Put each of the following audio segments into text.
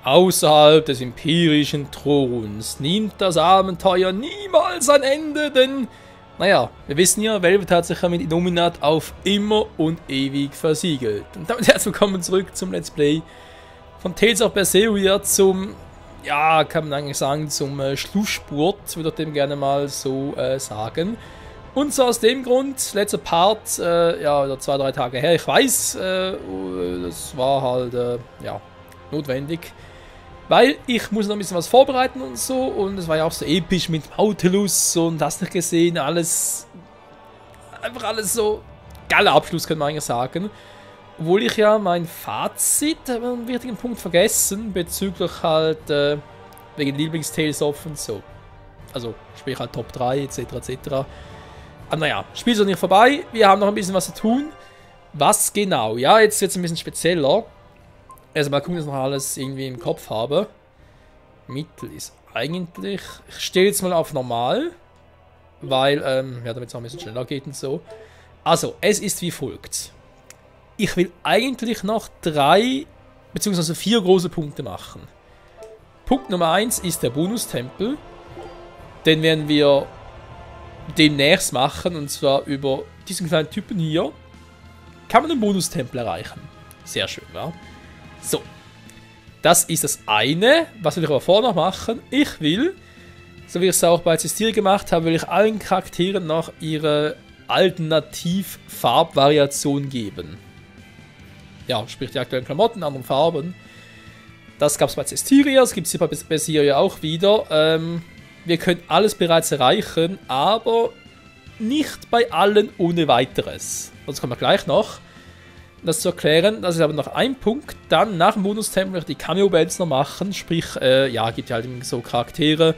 Außerhalb des imperialen Throns nimmt das Abenteuer niemals ein Ende, denn, naja, wir wissen ja, Velvet hat sich ja mit Illuminat auf immer und ewig versiegelt. Und damit herzlich willkommen zurück zum Let's Play von Tales of Berseria zum, ja, kann man eigentlich sagen, zum Schlussspurt, würde ich dem gerne mal so sagen. Und so aus dem Grund, letzter Part, ja, 2-3 Tage her, ich weiß, das war halt, ja, notwendig. Weil ich muss noch ein bisschen was vorbereiten und so. Und es war ja auch so episch mit Nautilus und hast nicht gesehen. Alles. Einfach alles so. Geiler Abschluss, könnte man eigentlich sagen. Obwohl ich ja mein Fazit, einen wichtigen Punkt vergessen. Bezüglich halt. Wegen Lieblingstales of und so. Also, sprich halt Top 3 etc. etc. Aber naja, Spiel ist noch nicht vorbei. Wir haben noch ein bisschen was zu tun. Was genau? Ja, jetzt wird es ein bisschen spezieller. Also mal gucken, dass ich noch alles irgendwie im Kopf habe. Mittel ist eigentlich... Ich stelle jetzt mal auf normal. Weil, ja, damit es auch ein bisschen schneller geht und so. Also, es ist wie folgt. Ich will eigentlich noch 3 bzw. 4 große Punkte machen. Punkt Nummer 1 ist der Bonustempel. Den werden wir demnächst machen. Und zwar über diesen kleinen Typen hier. Kann man den Bonustempel erreichen. Sehr schön, ja. So, das ist das eine. Was will ich aber vorher noch machen? Ich will, so wie ich es auch bei Zestiria gemacht habe, will ich allen Charakteren noch ihre Alternativ-Farbvariation geben. Ja, sprich die aktuellen Klamotten, anderen Farben. Das gab es bei Zestiria, das gibt es hier bei Berseria auch wieder. Wir können alles bereits erreichen, aber nicht bei allen ohne weiteres. Das kommen wir gleich noch. Das zu erklären, das ist aber noch ein Punkt. Dann nach dem Bonustempel die Cameo-Bands noch machen. Sprich, ja, gibt ja halt so Charaktere,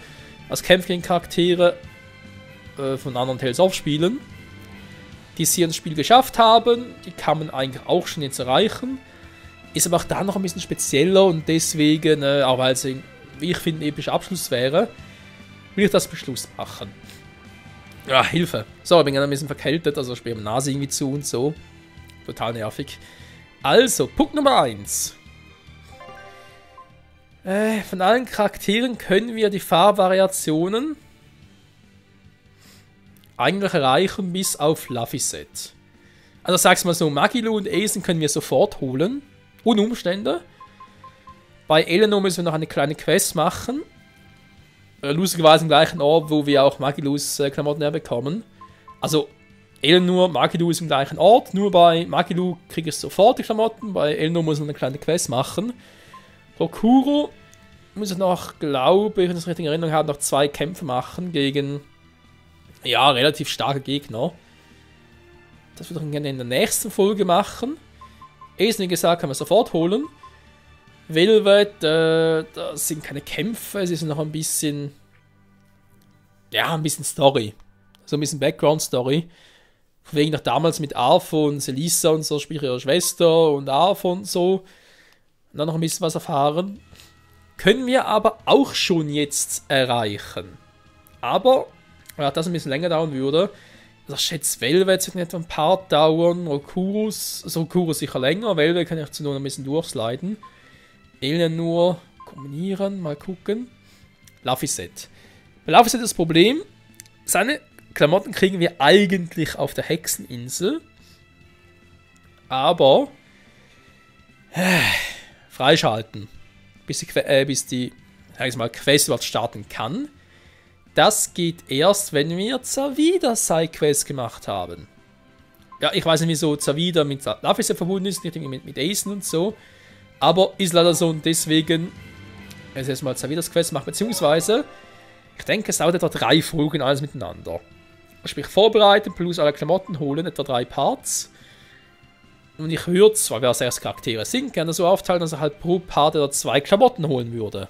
als Kämpfe gegen Charaktere von anderen Tales of Spielen, die es hier ins Spiel geschafft haben. Die kann man eigentlich auch schon jetzt erreichen. Ist aber auch da noch ein bisschen spezieller und deswegen, auch weil es, wie ich finde, ein epischer Abschluss wäre, will ich das Beschluss machen. Ja, Hilfe. So, ich bin ein bisschen verkältet, also spiele meine Nase irgendwie zu und so. Total nervig. Also, Punkt Nummer 1. Von allen Charakteren können wir die Farbvariationen eigentlich erreichen bis auf Laphicet. Also sag's mal so, Magilu und Aizen können wir sofort holen. Ohne Umstände. Bei Eleanor müssen wir noch eine kleine Quest machen. Lustigerweise im gleichen Ort, wo wir auch Magilus Klamotten herbekommen. Also, Eleanor, Magilu ist im gleichen Ort, nur bei Magilu kriege ich sofort die Klamotten, bei Eleanor muss ich eine kleine Quest machen. Rokuro muss ich noch, glaube ich, wenn ich das richtig in Erinnerung habe, noch 2 Kämpfe machen gegen, ja, relativ starke Gegner. Das würde ich gerne in der nächsten Folge machen. Aizen, wie gesagt, kann man sofort holen. Velvet, das sind keine Kämpfe, es ist noch ein bisschen, ja, ein bisschen Story. So ein bisschen Background-Story. Von wegen noch damals mit Arthur und Selisa und so, sprich ihre Schwester und Arthur und so. Und dann noch ein bisschen was erfahren. Können wir aber auch schon jetzt erreichen. Aber, ja, das ein bisschen länger dauern würde. Also ich schätze, Velvet wird etwa ein paar dauern. Rokurus sicher länger. Velvet kann ich zu nur ein bisschen durchsliden. Eleanor kombinieren, mal gucken. Laphicet. Bei Laphicet ist das Problem, seine Klamotten kriegen wir eigentlich auf der Hexeninsel. Aber freischalten, bis die sag ich mal, Quest überhaupt starten kann. Das geht erst, wenn wir Zavida Sidequest gemacht haben. Ja, ich weiß nicht, wieso Zavida mit Laphicet verbunden ist, nicht mit Aizen und so. Aber ist leider so und deswegen jetzt erstmal Zavidas Quest macht, beziehungsweise ich denke, es dauert etwa 3 Folgen alles miteinander. Sprich, vorbereiten plus alle Klamotten holen, etwa 3 Parts. Und ich würde zwar, wer 6 Charaktere sind, gerne so aufteilen, dass er halt pro Part etwa 2 Klamotten holen würde.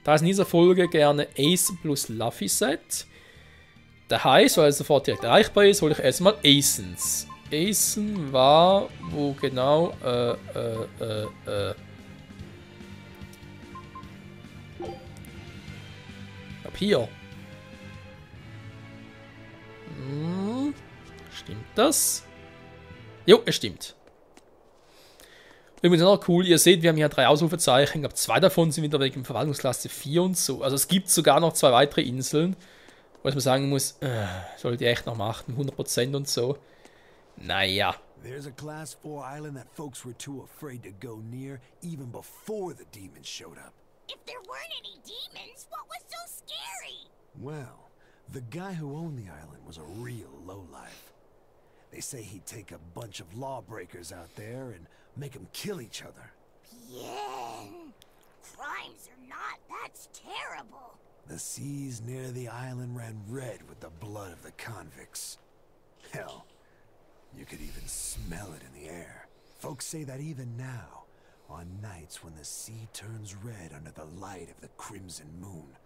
Da ist in dieser Folge gerne Aizen plus Laphicet. Das heißt, weil es sofort direkt erreichbar ist, hole ich erstmal Aizens. Aizen war, wo genau, ab hier. Stimmt das? Jo, es stimmt. Übrigens auch noch cool, ihr seht, wir haben hier 3 Ausrufezeichen. Ich glaube, 2 davon sind wieder wegen Verwaltungsklasse 4 und so. Also es gibt sogar noch 2 weitere Inseln, wo ich mal sagen muss, sollte ich echt noch machen, 100% und so. Naja. There's a class 4 island that folks were too afraid to go near even before the demons showed up. If there weren't any demons, what was so scary? Well, the guy who owned the island was a real lowlife. They say he'd take a bunch of lawbreakers out there and make them kill each other. Bien. Crimes or not, that's terrible. The seas near the island ran red with the blood of the convicts. Hell, you could even smell it in the air. Folks say that even now, on nights when the sea turns red under the light of the crimson moon,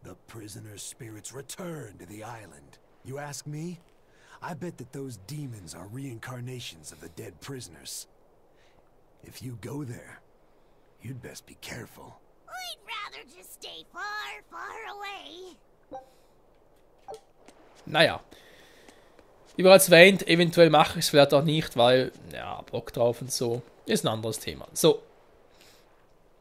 the prisoners' spirits return to the island. You ask me? I bet that those demons are reincarnations of the dead prisoners. If you go there, you'd best be careful. I'd rather just stay far, far away. Naja. Wie bereits erwähnt, eventuell mache ich es vielleicht auch nicht, weil, ja, Bock drauf und so. Ist ein anderes Thema. So.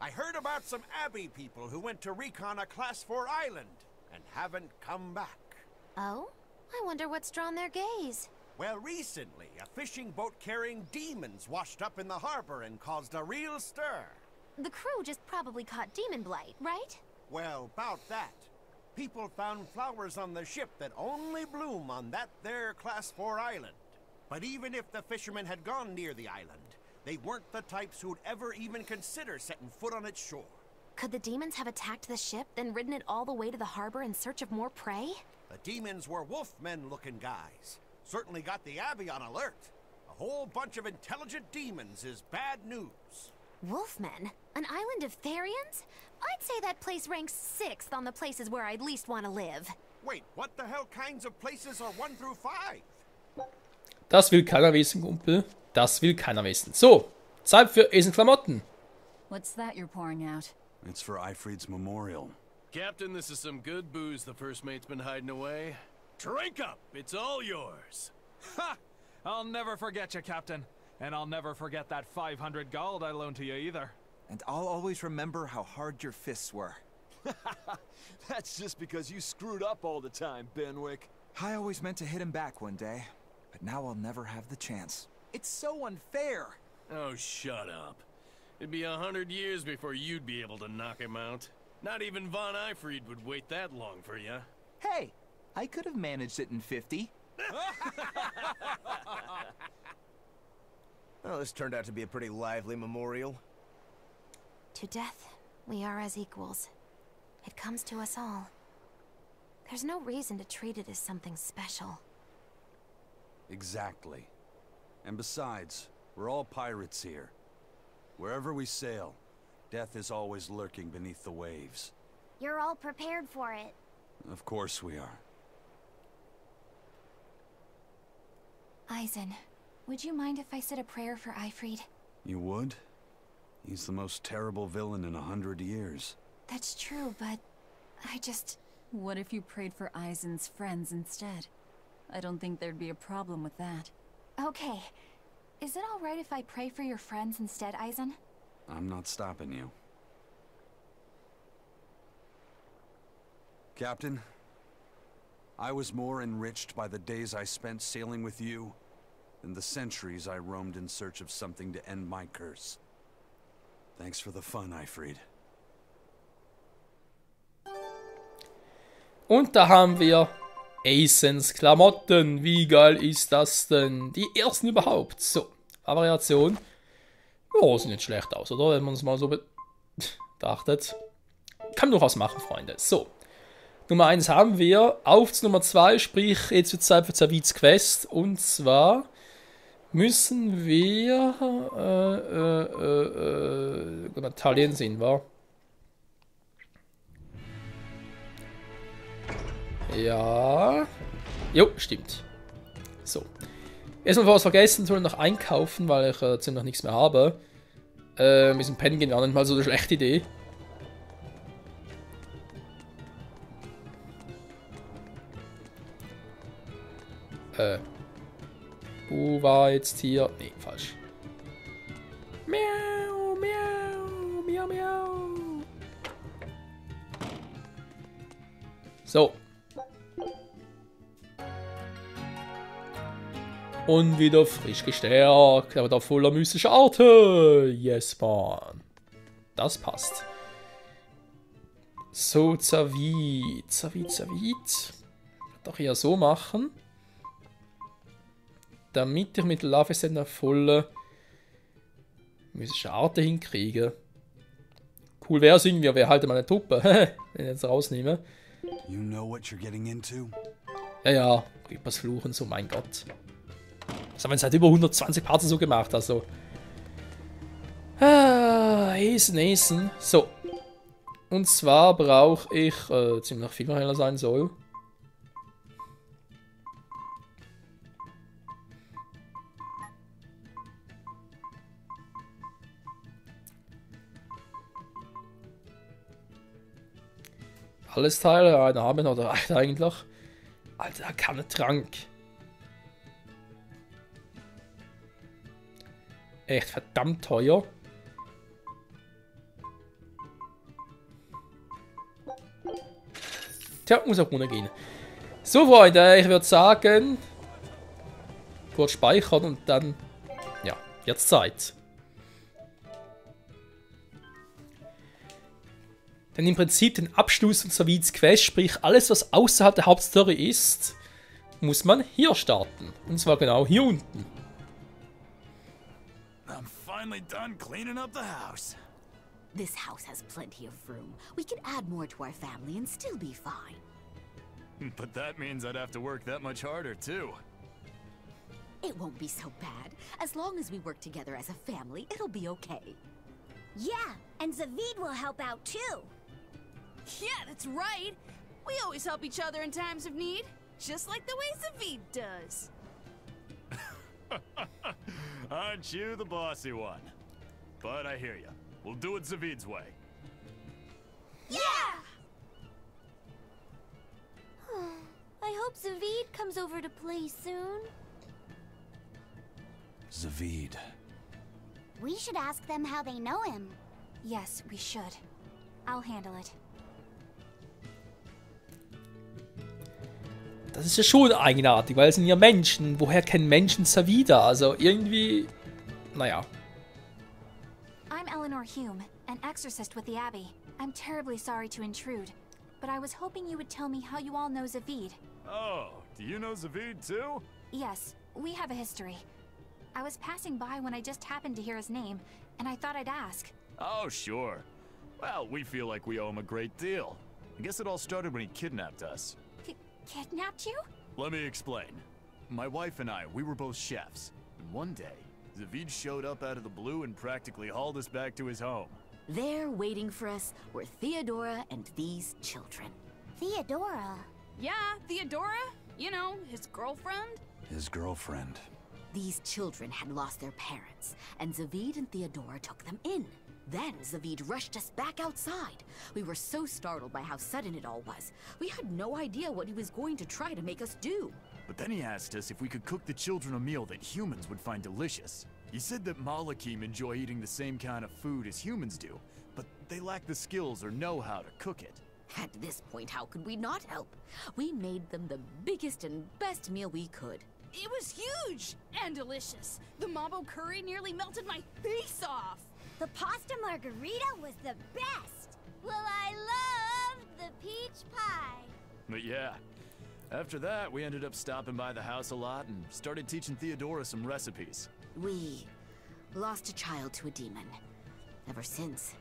I heard about some Abbey people who went to recon a Class 4 island and haven't come back. Oh? I wonder what's drawn their gaze. Well, recently, a fishing boat carrying demons washed up in the harbor and caused a real stir. The crew just probably caught demon blight, right? Well, about that. People found flowers on the ship that only bloom on that there Class 4 island. But even if the fishermen had gone near the island, they weren't the types who'd ever even consider setting foot on its shore. Could the demons have attacked the ship, then ridden it all the way to the harbor in search of more prey? The demons were wolfmen-looking guys. Certainly got the Abbey on alert. A whole bunch of intelligent demons is bad news. Wolfmen? An island of Therians? I'd say that place ranks 6th on the places where I'd least want to live. Wait, what the hell kinds of places are 1 through 5? Das will keiner wissen, Kumpel. Das will keiner wissen. So, Zeit für Esenklamotten. What's that you're pouring out? It's for Eifried's memorial. Captain, this is some good booze the first mate's been hiding away. Drink up! It's all yours. Ha! I'll never forget you, Captain. And I'll never forget that 500 gold I loaned to you either. And I'll always remember how hard your fists were. That's just because you screwed up all the time, Benwick. I always meant to hit him back one day, but now I'll never have the chance. It's so unfair. Oh, shut up. It'd be 100 years before you'd be able to knock him out. Not even Von Eifried would wait that long for you. Hey, I could have managed it in 50. Well, this turned out to be a pretty lively memorial. To death, we are as equals. It comes to us all. There's no reason to treat it as something special. Exactly. And besides, we're all pirates here. Wherever we sail, death is always lurking beneath the waves. You're all prepared for it. Of course we are. Eisen, would you mind if I said a prayer for Eifried? You would? He's the most terrible villain in 100 years. That's true, but I just... What if you prayed for Eisen's friends instead? I don't think there'd be a problem with that. Okay. Is it all right if I pray for your friends instead, Eisen? I'm not stopping you. Captain, I was more enriched by the days I spent sailing with you than the centuries I roamed in search of something to end my curse. Thanks for the fun, Eifried. Und da haben wir Eisens Klamotten. Wie geil ist das denn? Die ersten überhaupt. So, Variation. Oh, sieht nicht schlecht aus, oder? Wenn man es mal so betrachtet. Kann man durchaus machen, Freunde. So, Nummer 1 haben wir. Auf zu Nummer 2, sprich, jetzt wird Zeit für Zavids Quest. Und zwar müssen wir Tallinn sind wir. Ja. Jo, stimmt. So. Erstmal was vergessen, sollen noch einkaufen, weil ich ziemlich nichts mehr habe. Mit diesem Pennen gehen wäre nicht mal so eine schlechte Idee. Wo war jetzt hier? Nee, falsch. Miau. So. Und wieder frisch gestärkt, aber da voller mystischer Arte. Yes, man. Das passt. So, Zavid. Doch eher so machen. Damit ich mit Laveset eine volle mystische Arte hinkriege. Cool wäre es irgendwie, wäre halt meine Truppe. Wenn ich jetzt rausnehme. You know what you're getting into? Ja, Reapers Fluchen, so mein Gott. Das haben wir seit über 120 Parts so gemacht, also. Essen. So. Und zwar brauche ich, ziemlich viel heller sein soll. Alles Teile, einen haben oder eigentlich. Alter, kein Trank. Echt verdammt teuer. Tja, muss auch runtergehen. So, Freunde, ich würde sagen, kurz speichern und dann, ja, jetzt Zeit. Denn im Prinzip den Abschluss von Zavids Quest, sprich alles, was außerhalb der Hauptstory ist, muss man hier starten. Und zwar genau hier unten. I'm finally done cleaning up the house. This house has plenty of room. We can add more to our family and still be fine. But that means I'd have to work that much harder, too. It won't be so bad. As long as we work together as a family, it'll be okay. Yeah, and Zavid will help out too. Yeah, that's right. We always help each other in times of need, just like the way Zavid does. Aren't you the bossy one? But I hear you. We'll do it Zavid's way. Yeah! I hope Zavid comes over to play soon. Zavid. We should ask them how they know him. Yes, we should. I'll handle it. Das ist ja schon eigenartig, weil es sind ja Menschen. Woher kennen Menschen Zavida? Also irgendwie, naja. I'm Eleanor Hume, an exorcist with the Abbey. I'm terribly sorry to intrude, but I was hoping you would tell me how you all know Zavid. Oh, do you know Zavid too? Yes, we have a history. I was passing by when I just happened to hear his name, and I thought I'd ask. Oh, sure. Well, we feel like we owe him a great deal. I guess it all started when he kidnapped us. Kidnapped you? Let me explain. My wife and I, we were both chefs. And one day, Zavid showed up out of the blue and practically hauled us back to his home. There, waiting for us, were Theodora and these children. Theodora? Yeah, Theodora. You know, his girlfriend. His girlfriend. These children had lost their parents, and Zavid and Theodora took them in. Then Zavid rushed us back outside. We were so startled by how sudden it all was. We had no idea what he was going to try to make us do. But then he asked us if we could cook the children a meal that humans would find delicious. He said that Malakim enjoy eating the same kind of food as humans do, but they lack the skills or know how to cook it. At this point, how could we not help? We made them the biggest and best meal we could. It was huge and delicious. The mambo curry nearly melted my face off. The pasta margarita was the best. Well, I loved the peach pie. But yeah, after that, we ended up stopping by the house a lot and started teaching Theodora some recipes. We lost a child to a demon. Ever since,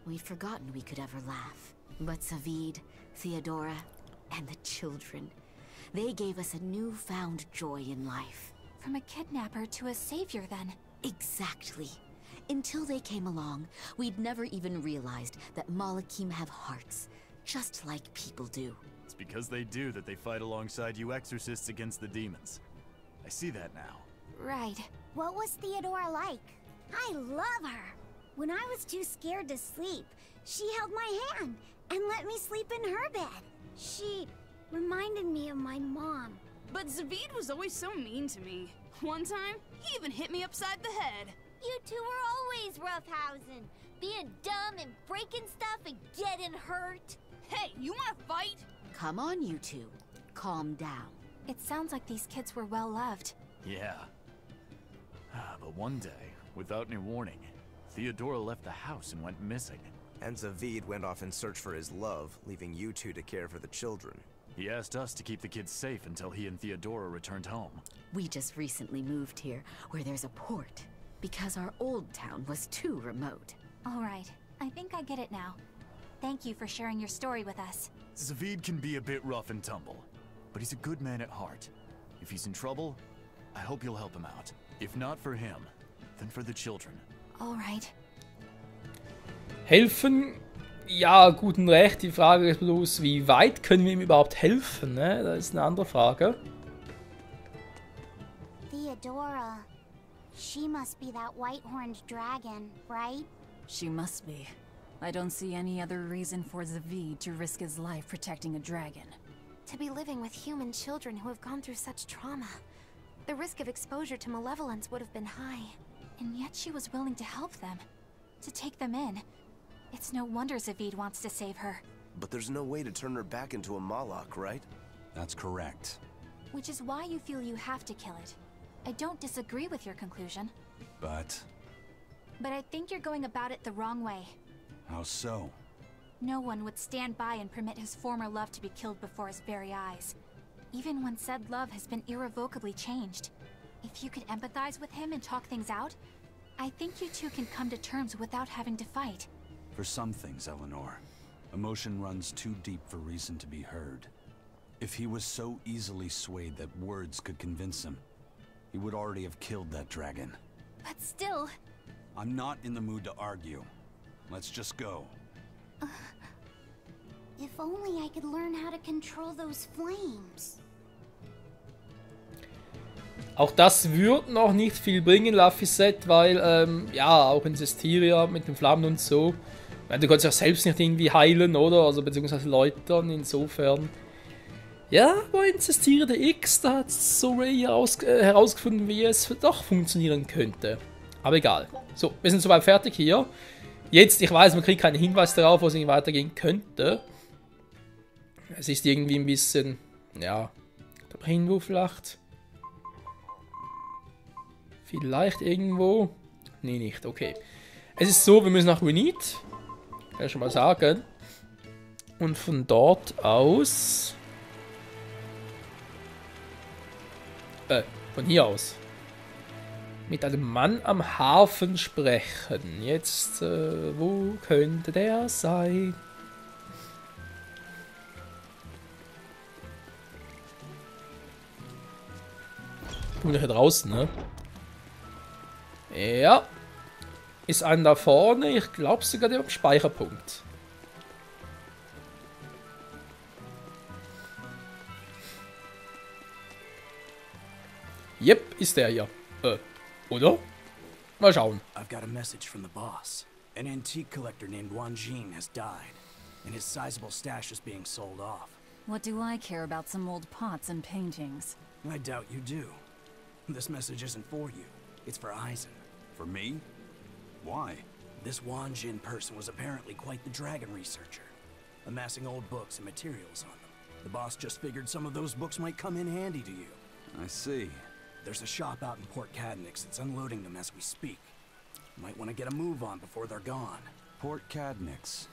we'd forgotten we could ever laugh. But Zavid, Theodora, and the children, they gave us a newfound joy in life. From a kidnapper to a savior, then. Exactly. Until they came along, we'd never even realized that Malakim have hearts, just like people do. It's because they do that they fight alongside you exorcists against the demons. I see that now. Right. What was Theodora like? I love her. When I was too scared to sleep, she held my hand and let me sleep in her bed. She reminded me of my mom. But Zavid was always so mean to me. One time, he even hit me upside the head. You two were always roughhousing, being dumb and breaking stuff and getting hurt. Hey, you wanna fight? Come on, you two. Calm down. It sounds like these kids were well loved. Yeah. But one day, without any warning, Theodora left the house and went missing. And Zavid went off in search for his love, leaving you two to care for the children. He asked us to keep the kids safe until he and Theodora returned home. We just recently moved here, where there's a port, because our old town was too remote. All right, I think I get it now. Thank you for sharing your story with us. Zavid can be a bit rough and tumble, but he's a good man at heart. If he's in trouble, I hope you'll help him out. If not for him, then for the children. All right. Helfen? Ja, gut und recht. Die Frage ist bloß, wie weit können wir ihm überhaupt helfen? Ne? Das ist eine andere Frage. Theodora. She must be that white-horned dragon, right? She must be. I don't see any other reason for Zavid to risk his life protecting a dragon. To be living with human children who have gone through such trauma. The risk of exposure to malevolence would have been high. And yet she was willing to help them. To take them in. It's no wonder Zavid wants to save her. But there's no way to turn her back into a Malak, right? That's correct. Which is why you feel you have to kill it. I don't disagree with your conclusion. But I think you're going about it the wrong way. how so? No one would stand by and permit his former love to be killed before his very eyes. Even when said love has been irrevocably changed. If you could empathize with him and talk things out, I think you two can come to terms without having to fight. For some things, Eleanor, emotion runs too deep for reason to be heard. If he was so easily swayed that words could convince him, he would already have killed that dragon. But still... I'm not in the mood to argue. Let's just go. If only I could learn how to control those flames. Auch das wird noch nicht viel bringen, Laphicet, weil, ja, auch in Zestiria mit den Flammen und so. Du kannst dich auch selbst nicht irgendwie heilen, oder? Also, beziehungsweise läutern, insofern. Ja, aber in Zestiria der X, da hat Sorey herausgefunden, wie es doch funktionieren könnte. Aber egal. So, wir sind soweit fertig hier. Jetzt, ich weiß, man kriegt keinen Hinweis darauf, wo es irgendwie weitergehen könnte. Es ist irgendwie ein bisschen, ja, da irgendwo vielleicht. Vielleicht irgendwo. Nee, nicht, okay. Es ist so, wir müssen nach Renit. Kann ich schon mal sagen. Und von dort aus. Von hier aus. Mit einem Mann am Hafen sprechen. Jetzt, wo könnte der sein? Ich bin hier draußen, ne? Ja. Ist einer da vorne. Ich glaube sogar der am Speicherpunkt. Yep, ist der hier. Oder? Mal schauen. I've got a message from the boss. An antique collector named Wanjin has died, and his sizable stash is being sold off. What do I care about some old pots and paintings? I doubt you do. This message isn't for you. It's for Eisen. For me? Why? This Wanjin person was apparently quite the dragon researcher, amassing old books and materials on them. The boss just figured some of those books might come in handy to you. I see. There's a shop out in Port Cadnix that's unloading them as we speak. Might want to get a move on before they're gone. Port Cadnix.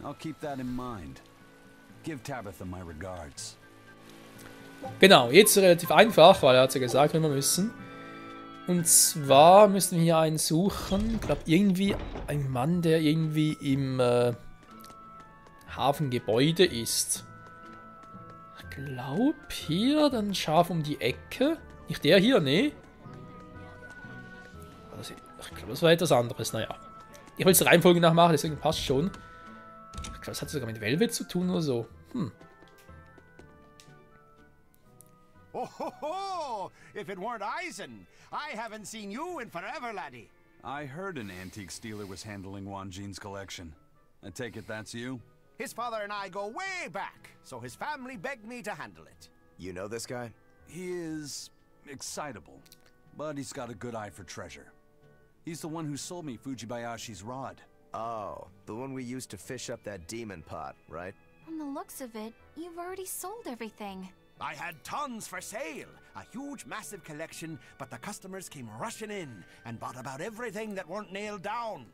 I'll keep that in mind. Give Tabitha my regards. Genau, jetzt relativ einfach, weil er hat ja gesagt, wenn wir müssen. Und zwar müssen wir hier einen suchen. Ich glaube, irgendwie ein Mann, der irgendwie im Hafengebäude ist. Ich glaube, hier dann scharf um die Ecke. Nicht der hier, ne? Ich glaube, das war etwas anderes, naja. Ich will es der Reihenfolge nachmachen, deswegen passt schon. Ich glaube, das hat sogar mit Velvet zu tun oder so. Oh ho ho! If it weren't Eisen, I haven't seen you in forever, laddie. I heard an antique stealer was handling Wanjin's collection. I take it that's you? His father and I go way back, so his family begged me to handle it. You know this guy? He is excitable, but he's got a good eye for treasure. He's the one who sold me Fujibayashi's rod. Oh, the one we used to fish up that demon pot, right? From the looks of it, you've already sold everything. I had tons for sale. A huge, massive collection, but the customers came rushing in and bought about everything that weren't nailed down.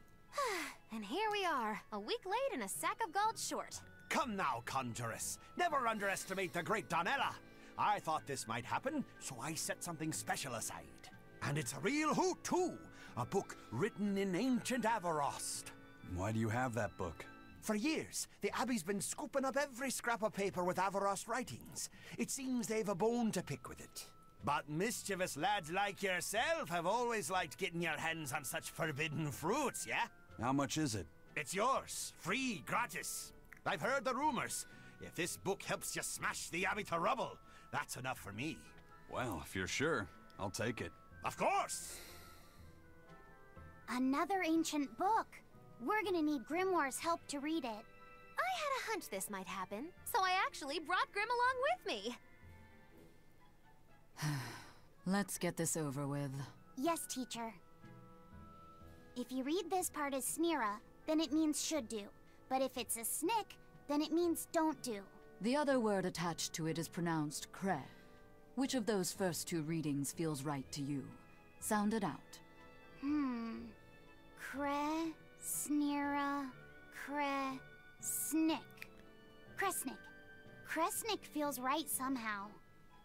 And here we are, a week late and a sack of gold short. Come now, Conjuress. Never underestimate the great Donella. I thought this might happen, so I set something special aside. And it's a real hoot, too. A book written in ancient Avarost. Why do you have that book? For years, the Abbey's been scooping up every scrap of paper with Avarost writings. It seems they've a bone to pick with it. But mischievous lads like yourself have always liked getting your hands on such forbidden fruits, yeah? How much is it? It's yours. Free, gratis. I've heard the rumors. If this book helps you smash the Abbey to rubble, that's enough for me. Well, if you're sure, I'll take it. Of course! Another ancient book. We're gonna need Grimoire's help to read it. I had a hunch this might happen, so I actually brought Grim along with me. Let's get this over with. Yes, teacher. If you read this part as Snira, then it means should do. But if it's a snick, then it means don't do. The other word attached to it is pronounced Kre. Which of those first two readings feels right to you? Sound it out. Kre, Snira, Kre, Snick. Kresnik. Kresnik feels right somehow.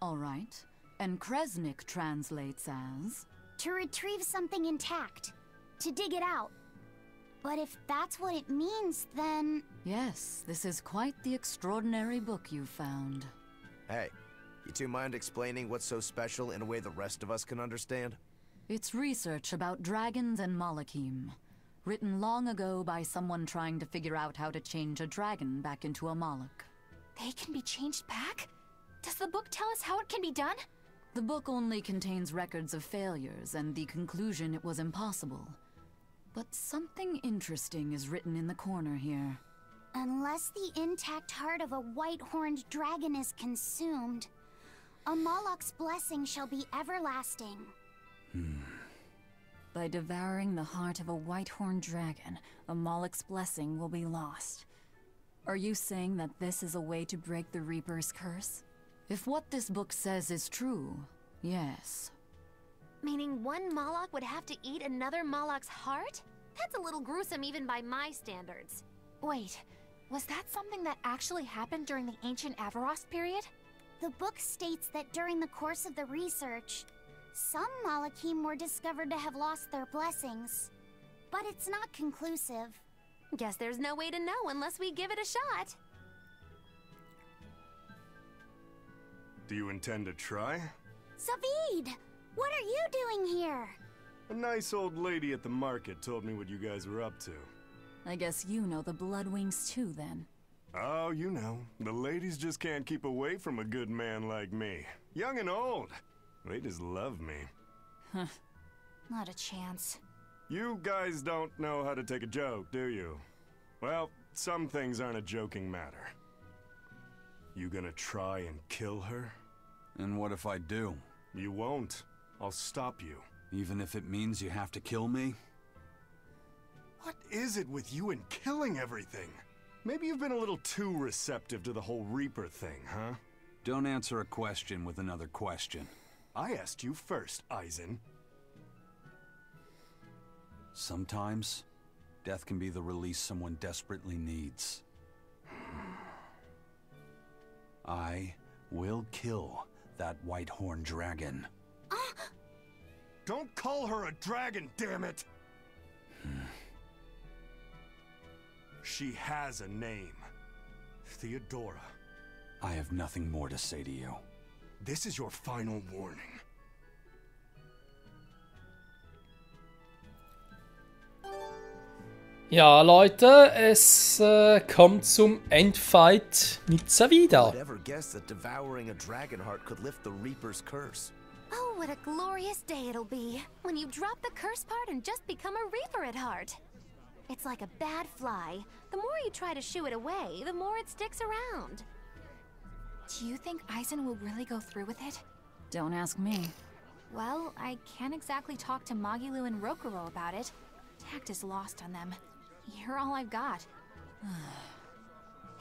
All right. And Kresnik translates as? To retrieve something intact. To dig it out. But if that's what it means, then... Yes, this is quite the extraordinary book you found. Hey, you two mind explaining what's so special in a way the rest of us can understand? It's research about dragons and Malakim. Written long ago by someone trying to figure out how to change a dragon back into a Malak. They can be changed back? Does the book tell us how it can be done? The book only contains records of failures and the conclusion it was impossible. But something interesting is written in the corner here. Unless the intact heart of a white-horned dragon is consumed, a Malak's blessing shall be everlasting. By devouring the heart of a white-horned dragon, a Malak's blessing will be lost. Are you saying that this is a way to break the Reaper's curse? If what this book says is true, yes. Meaning one Malak would have to eat another Malak's heart? That's a little gruesome even by my standards. Wait, was that something that actually happened during the ancient Avarost period? The book states that during the course of the research, some Malakim were discovered to have lost their blessings. But it's not conclusive. Guess there's no way to know unless we give it a shot. Do you intend to try? Saveed! What are you doing here? A nice old lady at the market told me what you guys were up to. I guess you know the Bloodwings too, then. Oh, you know. The ladies just can't keep away from a good man like me. Young and old. They just love me. Huh. Not a chance. You guys don't know how to take a joke, do you? Well, some things aren't a joking matter. You gonna try and kill her? And what if I do? You won't. I'll stop you. Even if it means you have to kill me? What is it with you and killing everything? Maybe you've been a little too receptive to the whole Reaper thing, huh? Don't answer a question with another question. I asked you first, Eisen. Sometimes, death can be the release someone desperately needs. I will kill that white-horned dragon. Don't call her a dragon, damn it! She has a name. Theodora. I have nothing more to say to you. This is your final warning. Ja, Leute, es kommt zum Endfight mit Savida. Who'd ever guess that devouring a dragon heart could lift the Reaper's curse? Oh, what a glorious day it'll be when you drop the curse part and just become a Reaper at heart. It's like a bad fly. The more you try to shoo it away, the more it sticks around. Do you think Eisen will really go through with it? Don't ask me. Well, I can't exactly talk to Magilu and Rokurou about it. Tact is lost on them. You're all I've got.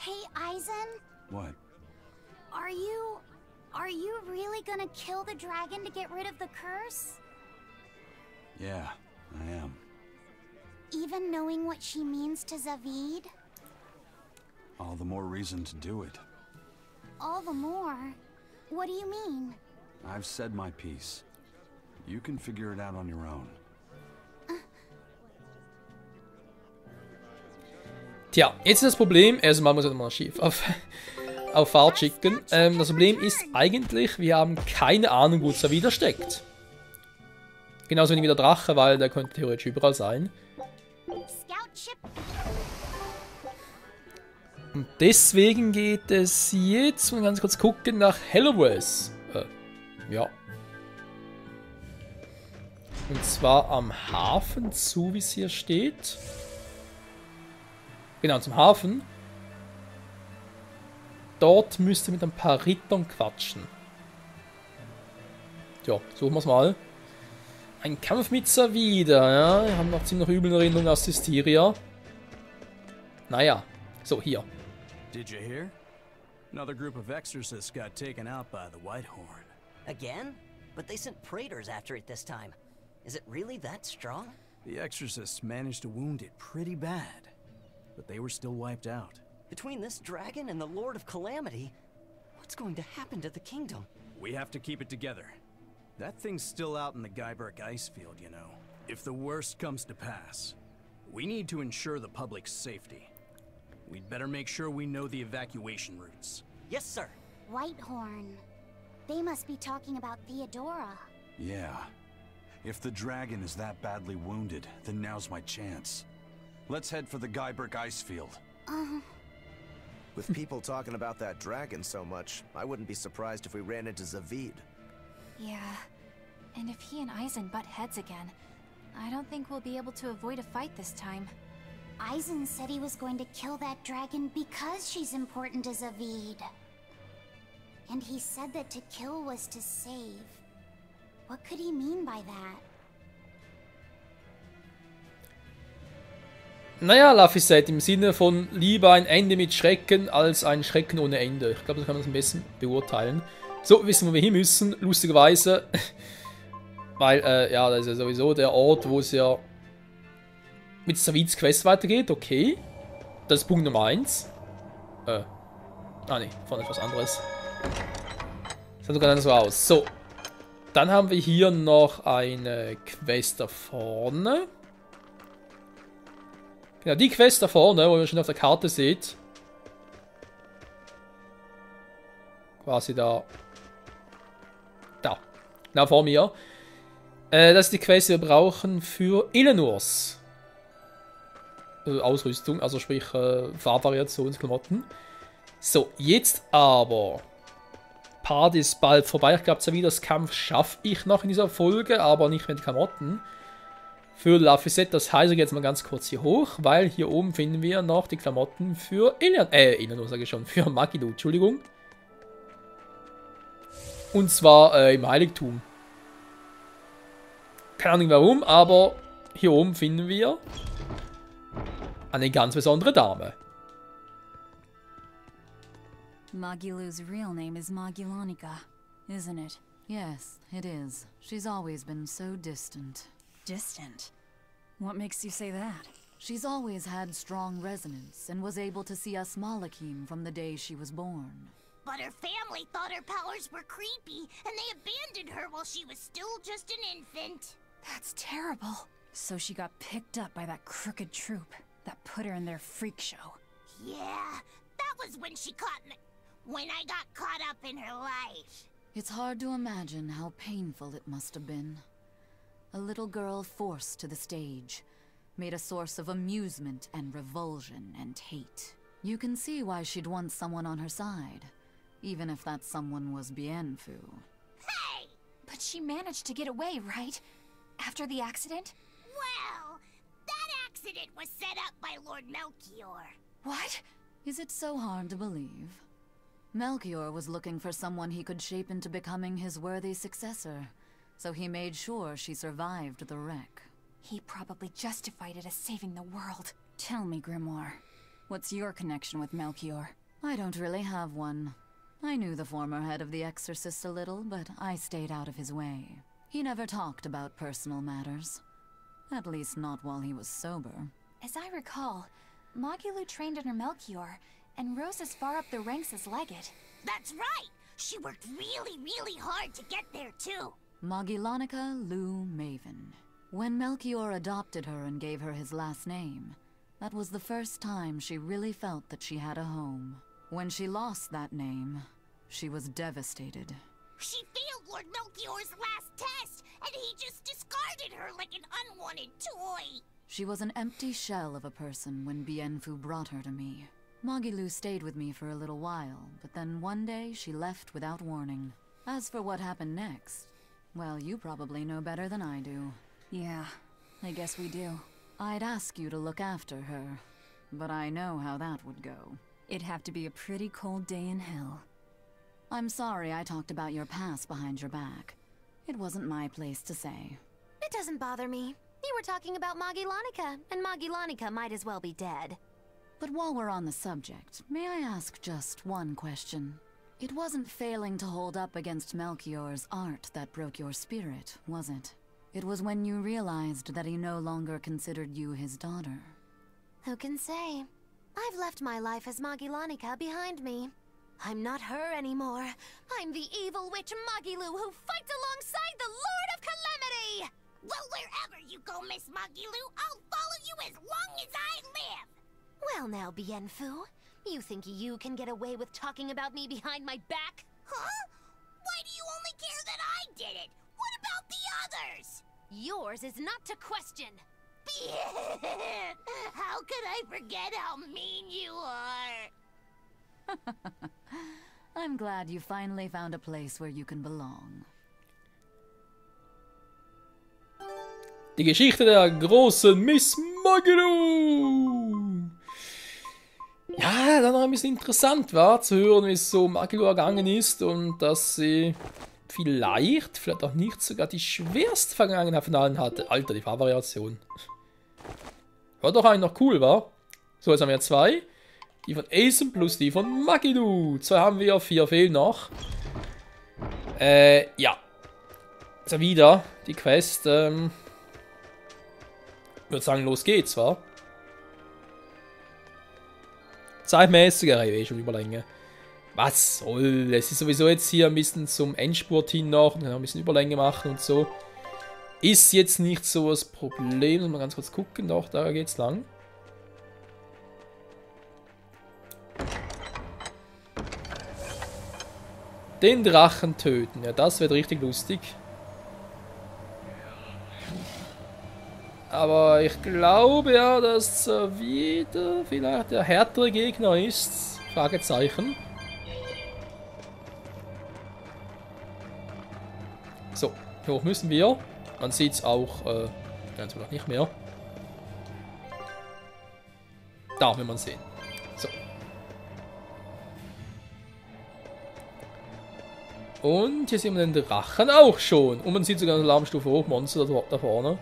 Hey, Eisen, What? are you really gonna kill the dragon to get rid of the curse? Yeah, I am. Even knowing what she means to Zavid? All the more reason to do it. All the more. What do you mean? I've said my piece. You can figure it out on your own. Tja, jetzt ist das Problem, erstmal muss ich mal schief auf Fahrt schicken. Das Problem ist eigentlich, wir haben keine Ahnung, wo Zavid steckt. Genauso wenig wie der Drache, weil der könnte theoretisch überall sein. Und deswegen geht es jetzt, mal ganz kurz gucken, nach Hellowes. Ja. Und zwar am Hafen zu, wie es hier steht. Genau, zum Hafen. Dort müsste mit ein paar Rittern quatschen. Ja, suchen wir es mal. Ein Kampf mit Zavid, ja. Wir haben noch ziemlich übel in Erinnerung aus Hysteria. Naja, so hier. Did you hear? Another group of exorcists got taken out by the Whitehorn. Again? But they sent praetors after it this time. Is it really that strong? The exorcists managed to wound it pretty bad, but they were still wiped out. Between this dragon and the Lord of Calamity, what's going to happen to the kingdom? We have to keep it together. That thing's still out in the Guyberg ice field, you know. If the worst comes to pass, we need to ensure the public's safety. We'd better make sure we know the evacuation routes. Yes, sir. Whitehorn. They must be talking about Theodora. Yeah. If the dragon is that badly wounded, then now's my chance. Let's head for the Guyberg ice field. With people talking about that dragon so much, I wouldn't be surprised if we ran into Zavid. Yeah. And if he and Eisen butt heads again, I don't think we'll be able to avoid a fight this time. Eisen said he was going to kill that dragon because she's important to Zavid. And he said that to kill was to save. What could he mean by that? Naja, Laphicet im Sinne von lieber ein Ende mit Schrecken als ein Schrecken ohne Ende. Ich glaube, das kann man das am besten beurteilen. So, wissen wir, wo wir hin müssen. Lustigerweise. Weil, ja, das ist ja sowieso der Ort, wo es ja mit Zavids Quest weitergeht. Okay. Das ist Punkt Nummer 1. Ah, ne, vorne ist was anderes. Sieht sogar dann so aus. So. Dann haben wir hier noch eine Quest da vorne. Genau, die Quest da vorne, wo ihr schon auf der Karte seht. Quasi da. Da. Genau vor mir. Das ist die Quest, die wir brauchen für Eleanors Ausrüstung, also sprich Farbvariationsklamotten. So, jetzt aber. Part ist bald vorbei. Ich glaube, Zavidas Kampf schaffe ich noch in dieser Folge, aber nicht mit Klamotten. Für Laphicet, das heißt, ich gehe jetzt mal ganz kurz hier hoch, weil hier oben finden wir noch die Klamotten für Eleanor sage ich schon, für Magidu, Entschuldigung. Und zwar im Heiligtum. Keine Ahnung warum, aber hier oben finden wir eine ganz besondere Dame. Magilu's real name is Magilonica, isn't it? Yes, it is. She's always been so distant. Distant? What makes you say that? She's always had strong resonance and was able to see us Malakim from the day she was born. But her family thought her powers were creepy, and they abandoned her while she was still just an infant. That's terrible. So she got picked up by that crooked troupe that put her in their freak show. Yeah, that was when she caught me. When I got caught up in her life. It's hard to imagine how painful it must have been. A little girl forced to the stage, made a source of amusement and revulsion and hate. You can see why she'd want someone on her side, even if that someone was Bienfu. Hey! But she managed to get away, right? After the accident? Well, that accident was set up by Lord Melchior. What? Is it so hard to believe? Melchior was looking for someone he could shape into becoming his worthy successor, so he made sure she survived the wreck. He probably justified it as saving the world. Tell me, Grimoire, What's your connection with Melchior? I don't really have one. I knew the former head of the Exorcist a little, but I stayed out of his way. He never talked about personal matters. At least not while he was sober. As I recall, Magilou trained under Melchior and rose as far up the ranks as Legate. That's right! She worked really, really hard to get there, too. Magilonica Lou Maven. When Melchior adopted her and gave her his last name, that was the first time she really felt that she had a home. When she lost that name, she was devastated. She failed Lord Melchior's last test, and he just discarded her like an unwanted toy. She was an empty shell of a person when Bienfu brought her to me. Magilou stayed with me for a little while, but then one day she left without warning. As for what happened next, well, you probably know better than I do. Yeah, I guess we do. I'd ask you to look after her, but I know how that would go. It'd have to be a pretty cold day in hell. I'm sorry I talked about your past behind your back. It wasn't my place to say. It doesn't bother me. You were talking about Magilonica, and Magilonica might as well be dead. But while we're on the subject, may I ask just one question? It wasn't failing to hold up against Melchior's art that broke your spirit, was it? It was when you realized that he no longer considered you his daughter. Who can say? I've left my life as Magilonica behind me. I'm not her anymore. I'm the evil witch Magilou who fights alongside the Lord of Calamity! Well, wherever you go, Miss Magilou, I'll follow you as long as I live! Well now, Bienfu, you think you can get away with talking about me behind my back? Huh? Why do you only care that I did it? What about the others? Yours is not to question. How could I forget how mean you are? I'm glad you finally found a place where you can belong. Die Geschichte der großen Miss Magilou. Ja, dann noch ein bisschen interessant war zu hören, wie es so Magilou ergangen ist und dass sie vielleicht auch nicht sogar die schwerste Vergangenheit von allen hatte. Alter, die Farbvariation. War doch eigentlich noch cool, war? So, jetzt haben wir 2. Die von Asen plus die von Magilou. 2 haben wir, 4 fehlen noch. Ja. Jetzt wieder die Quest. Ich würde sagen, los geht's, wa? Zeitmäßiger schon Überlänge. Was soll? Es ist sowieso jetzt hier ein bisschen zum Endspurt hin noch. Und ein bisschen Überlänge machen und so. Ist jetzt nicht so das Problem. Mal ganz kurz gucken. Doch, da geht's lang. Den Drachen töten. Ja, das wird richtig lustig. Aber ich glaube ja, dass wieder vielleicht der härtere Gegner ist. Fragezeichen. So, hier hoch müssen wir. Man sieht es auch ganz noch nicht mehr. Da will man sehen. So. Und hier sehen wir den Drachen auch schon. Und man sieht sogar eine Alarmstufe hoch, Monster da vorne.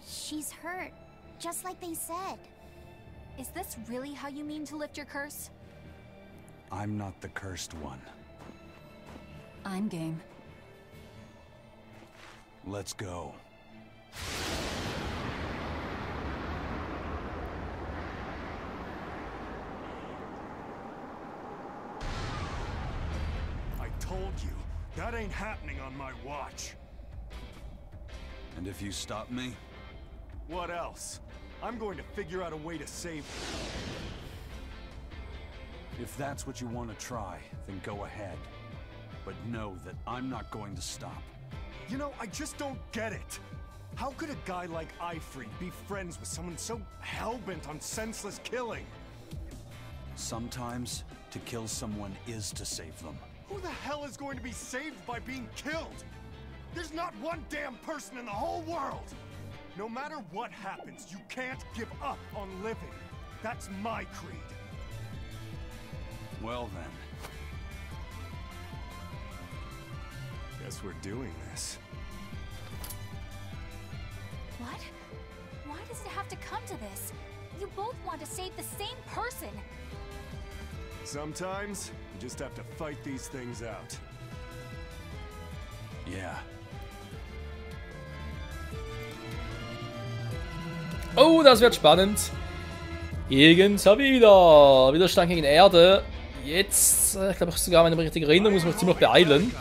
She's hurt, just like they said. Is this really how you mean to lift your curse? I'm not the cursed one. I'm game. Let's go. I told you, that ain't happening on my watch. And if you stop me? What else? I'm going to figure out a way to save her. If that's what you want to try, then go ahead. But know that I'm not going to stop. You know, I just don't get it. How could a guy like Ifrit be friends with someone so hell-bent on senseless killing? Sometimes, to kill someone is to save them. Who the hell is going to be saved by being killed? There's not one damn person in the whole world! No matter what happens, you can't give up on living. That's my creed. Well then. Guess we're doing this. What? Why does it have to come to this? You both want to save the same person. Sometimes, you just have to fight these things out. Yeah. Oh, das wird spannend. Gegen Savida. Widerstand gegen Erde. Jetzt, ich glaube sogar, wenn ich mich richtig erinnere, muss man sich ziemlich beeilen.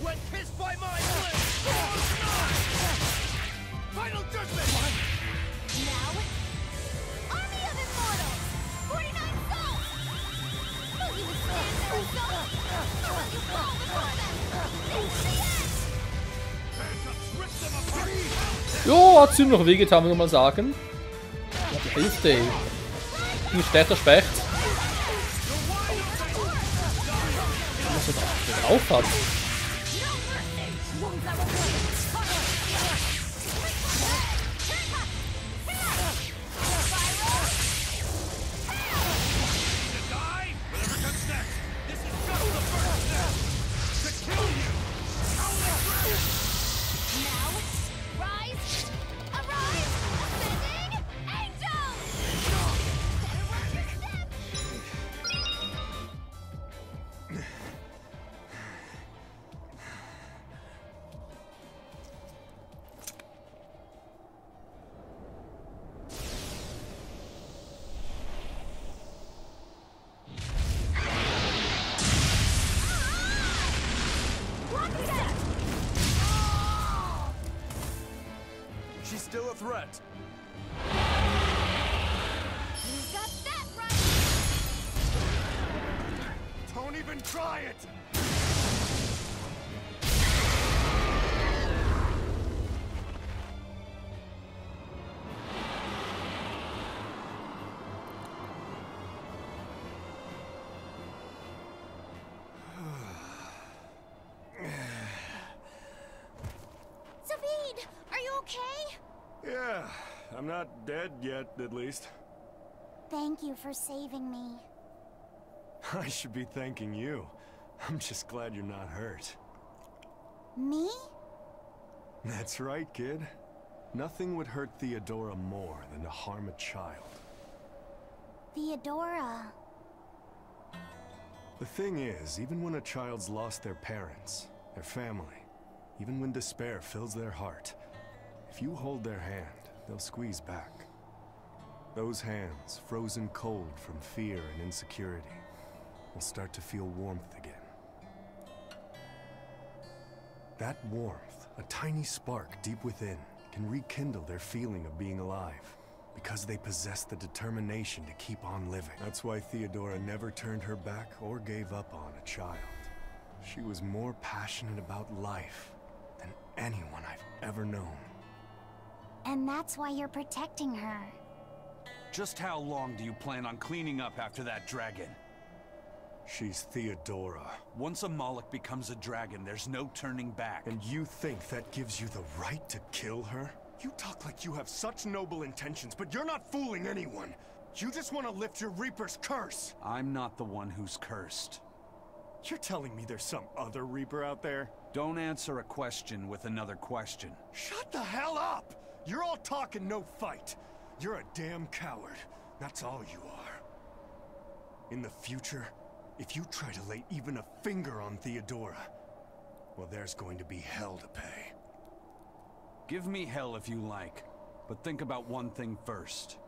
When kissed by my lips! Final judgment! Now, Army of Immortals! 49 souls! Will you withstand their assault? Or will you fall before them? This is the end! Jo, hat ziemlich wehgetan, würde ich mal sagen. Ja, die Hälfte, ey. Ein schlechter Specht. Was er da drauf hat. She's still a threat. You got that right! Don't even try it! Zaveid, are you okay? Yeah, I'm not dead yet, at least. Thank you for saving me. I should be thanking you. I'm just glad you're not hurt. Me? That's right, kid. Nothing would hurt Theodora more than to harm a child. Theodora. The thing is, even when a child's lost their parents, their family, even when despair fills their heart, if you hold their hand, they'll squeeze back. Those hands, frozen cold from fear and insecurity, will start to feel warmth again. That warmth, a tiny spark deep within, can rekindle their feeling of being alive, because they possess the determination to keep on living. That's why Theodora never turned her back or gave up on a child. She was more passionate about life than anyone I've ever known. And that's why you're protecting her. Just how long do you plan on cleaning up after that dragon? She's Theodora. Once a Moloch becomes a dragon, there's no turning back. And you think that gives you the right to kill her? You talk like you have such noble intentions, but you're not fooling anyone. You just want to lift your Reaper's curse. I'm not the one who's cursed. You're telling me there's some other Reaper out there? Don't answer a question with another question. Shut the hell up! You're all talk and no fight. You're a damn coward. That's all you are. In the future, if you try to lay even a finger on Theodora, well, there's going to be hell to pay. Give me hell if you like, but think about one thing first.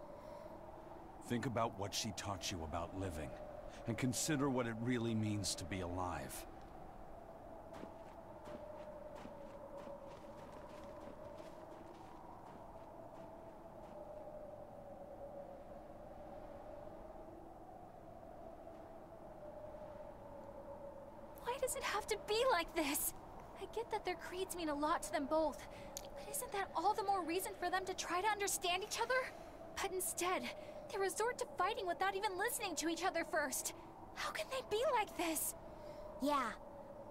Think about what she taught you about living, and consider what it really means to be alive. Why does it have to be like this? I get that their creeds mean a lot to them both, but isn't that all the more reason for them to try to understand each other? But instead, they resort to fighting without even listening to each other first. How can they be like this? Yeah,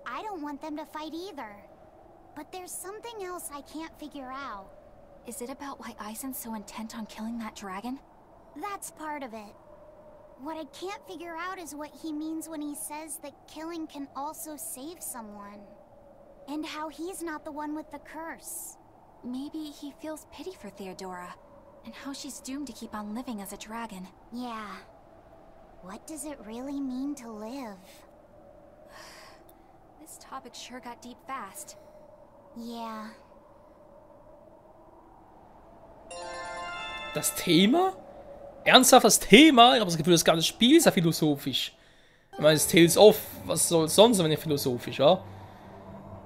I don't want them to fight either. But there's something else I can't figure out. Is it about why Aizen's so intent on killing that dragon? That's part of it. What I can't figure out is what he means when he says that killing can also save someone. And how he's not the one with the curse. Maybe he feels pity for Theodora, and how she's doomed to keep on living as a dragon. Yeah. What does it really mean to live? This topic sure got deep fast. Yeah. Das Thema? Ernsthaft das Thema? Ich habe das Gefühl, das ganze Spiel ist ja philosophisch. Ich meine, es Tales of, was soll es sonst, wenn nicht philosophisch, ja?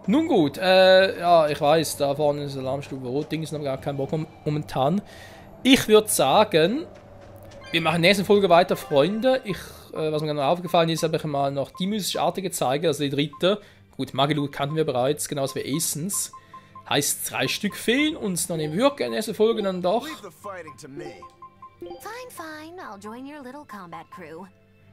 Nun gut, ja, ich weiß, da vorne ist Alarmstufe Rot, Ding ist noch gar kein Bock momentan. Ich würde sagen, wir machen in der nächsten Folge weiter, Freunde. Was mir gerade aufgefallen ist, habe ich mal noch die mystische Arte gezeigt, also die dritte. Gut, Magilu kannten wir bereits, genauso wie Acens. Heißt, 3 Stück fehlen uns noch im Würgen in der nächsten Folge dann doch. Fine, I'll join your little combat crew.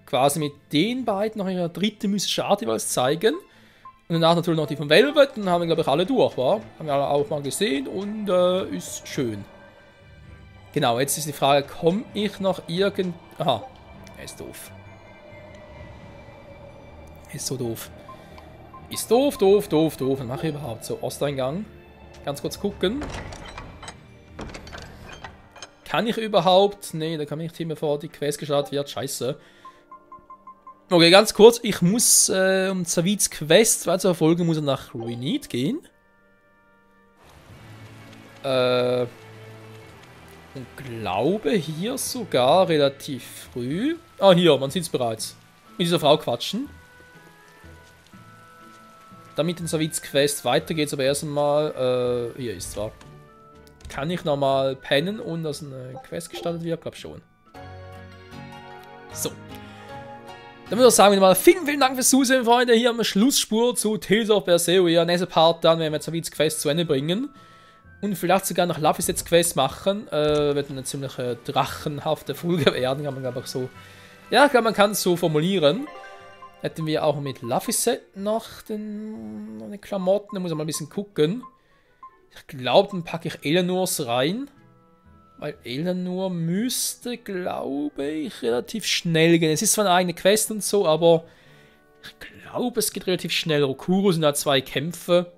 Quasi mit den beiden noch ihre dritte mystische Art jeweils zeigen. Und danach natürlich noch die von Velvet. Dann haben wir, glaube ich, alle durch, wa? Haben wir alle auch mal gesehen und ist schön. Genau, jetzt ist die Frage, komme ich noch irgend... Aha, er ist doof. Ist so doof. Ist doof. Was mache ich überhaupt? So, Osteingang. Ganz kurz gucken. Kann ich überhaupt... Nee, da kann ich nicht, bevor die Quest gestartet wird. Scheiße. Okay, ganz kurz. Ich muss, um Zavids Quest zu verfolgen, muss er nach Ruinit gehen. Und glaube hier sogar relativ früh... Ah, hier, man sieht es bereits. Mit dieser Frau quatschen. Damit in Zavids Quest weitergeht es aber erst einmal... hier ist zwar... Kann ich nochmal pennen und dass eine Quest gestartet wird? Ich glaube schon. So. Dann würde ich sagen, wieder mal vielen Dank fürs Zusehen, Freunde. Hier am Schlussspur zu Tales of Berseria. Nächster Part dann, wenn wir Zavids Quest zu Ende bringen. Und vielleicht sogar noch Laphicets Quest machen. Wird eine ziemlich drachenhafte Folge werden, kann man glaube ich so... Ja, ich glaube, man kann es so formulieren. Hätten wir auch mit Laphicet noch eine Klamotten, da muss ich mal ein bisschen gucken. Ich glaube, dann packe ich Eleanors rein. Weil Eleanor müsste, glaube ich, relativ schnell gehen. Es ist zwar eine eigene Quest und so, aber ich glaube, es geht relativ schnell. Rokuro sind halt 2 Kämpfe.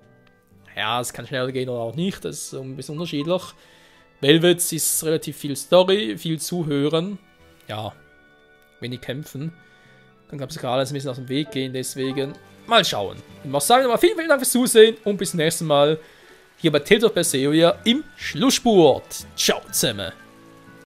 Ja, es kann schneller gehen oder auch nicht. Das ist so ein bisschen unterschiedlich. Velvet ist relativ viel Story, viel Zuhören. Ja, wenig kämpfen. Dann kann es gerade alles ein bisschen aus dem Weg gehen, deswegen mal schauen. Ich muss sagen, nochmal vielen Dank fürs Zusehen und bis zum nächsten Mal hier bei Tales of Berseria im Schlussspurt. Ciao zusammen.